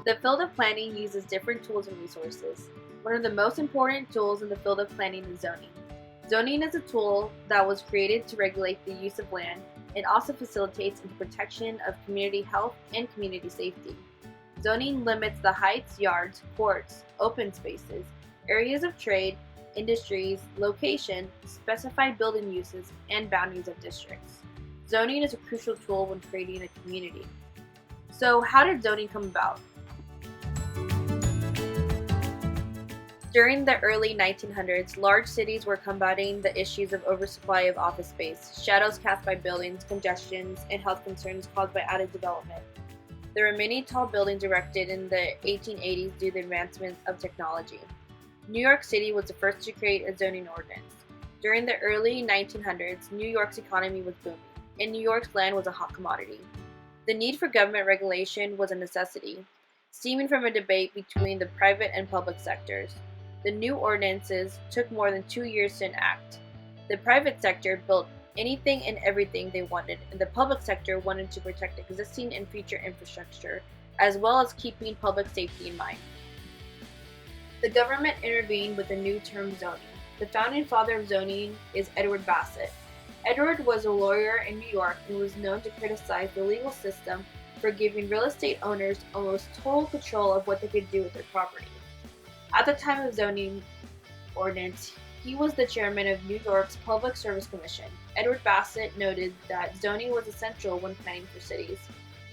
The field of planning uses different tools and resources. One of the most important tools in the field of planning is zoning. Zoning is a tool that was created to regulate the use of land and also facilitates the protection of community health and community safety. Zoning limits the heights, yards, courts, open spaces, areas of trade, industries, location, specified building uses, and boundaries of districts. Zoning is a crucial tool when creating a community. So, how did zoning come about? During the early 1900s, large cities were combating the issues of oversupply of office space, shadows cast by buildings, congestions, and health concerns caused by added development. There were many tall buildings erected in the 1880s due to the advancement of technology. New York City was the first to create a zoning ordinance. During the early 1900s, New York's economy was booming, and New York's land was a hot commodity. The need for government regulation was a necessity, stemming from a debate between the private and public sectors. The new ordinances took more than 2 years to enact. The private sector built anything and everything they wanted, and the public sector wanted to protect existing and future infrastructure, as well as keeping public safety in mind. The government intervened with a new term zoning. The founding father of zoning is Edward Bassett. Edward was a lawyer in New York and was known to criticize the legal system for giving real estate owners almost total control of what they could do with their property. At the time of zoning ordinance, he was the chairman of New York's Public Service Commission. Edward Bassett noted that zoning was essential when planning for cities.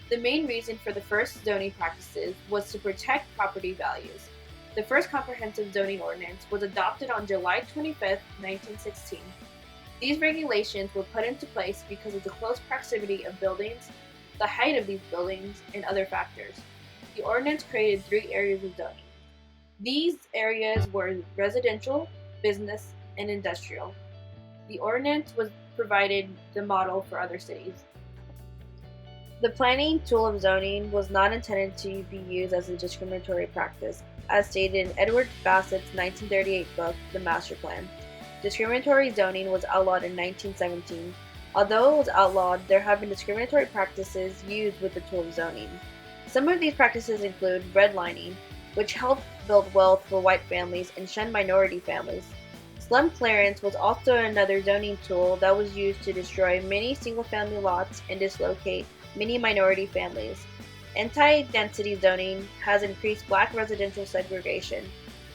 The main reason for the first zoning practices was to protect property values. The first comprehensive zoning ordinance was adopted on July 25, 1916. These regulations were put into place because of the close proximity of buildings, the height of these buildings, and other factors. The ordinance created 3 areas of zoning. These areas were residential, business, and industrial. The ordinance was provided the model for other cities. The planning tool of zoning was not intended to be used as a discriminatory practice, as stated in Edward Bassett's 1938 book, The Master Plan. Discriminatory zoning was outlawed in 1917. Although it was outlawed, there have been discriminatory practices used with the tool of zoning. Some of these practices include redlining, which helped build wealth for white families and shun minority families. Slum clearance was also another zoning tool that was used to destroy many single-family lots and dislocate many minority families. Anti-density zoning has increased black residential segregation.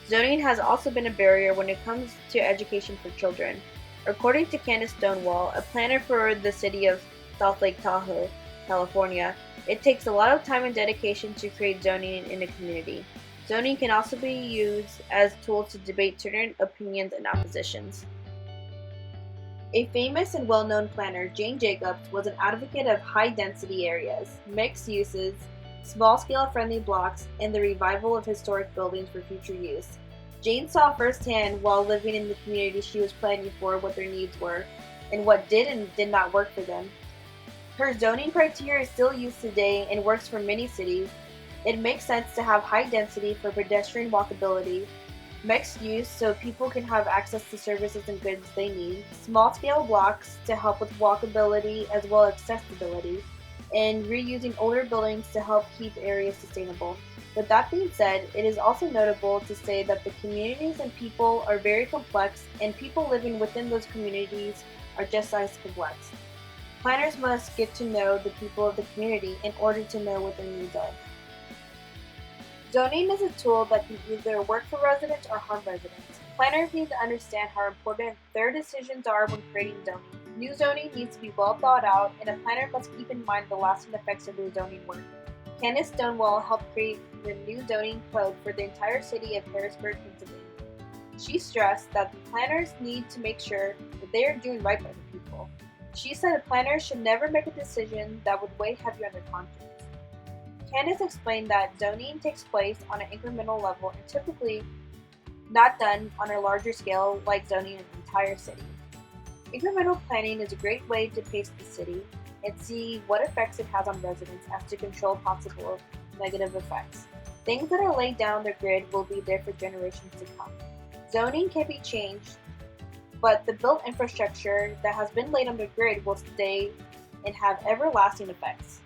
Zoning has also been a barrier when it comes to education for children. According to Candace Stonewall, a planner for the city of South Lake Tahoe, California, it takes a lot of time and dedication to create zoning in a community. Zoning can also be used as tools to debate certain opinions and oppositions. A famous and well-known planner, Jane Jacobs, was an advocate of high-density areas, mixed uses, small-scale friendly blocks, and the revival of historic buildings for future use. Jane saw firsthand while living in the community she was planning for what their needs were, and what did and did not work for them. Her zoning criteria is still used today and works for many cities. It makes sense to have high density for pedestrian walkability, mixed use so people can have access to services and goods they need, small-scale blocks to help with walkability as well as accessibility, and reusing older buildings to help keep areas sustainable. With that being said, it is also notable to say that the communities and people are very complex, and people living within those communities are just as complex. Planners must get to know the people of the community in order to know what their needs are. Zoning is a tool that can either work for residents or harm residents. Planners need to understand how important their decisions are when creating zoning. New zoning needs to be well thought out, and a planner must keep in mind the lasting effects of their zoning work. Candace Stonewall helped create the new zoning code for the entire city of Harrisburg, Pennsylvania. She stressed that the planners need to make sure that they are doing right by the people. She said a planner should never make a decision that would weigh heavy on their conscience. Candace explained that zoning takes place on an incremental level and typically not done on a larger scale like zoning an entire city. Incremental planning is a great way to pace the city and see what effects it has on residents as to control possible negative effects. Things that are laid down the grid will be there for generations to come. Zoning can be changed, but the built infrastructure that has been laid on the grid will stay and have everlasting effects.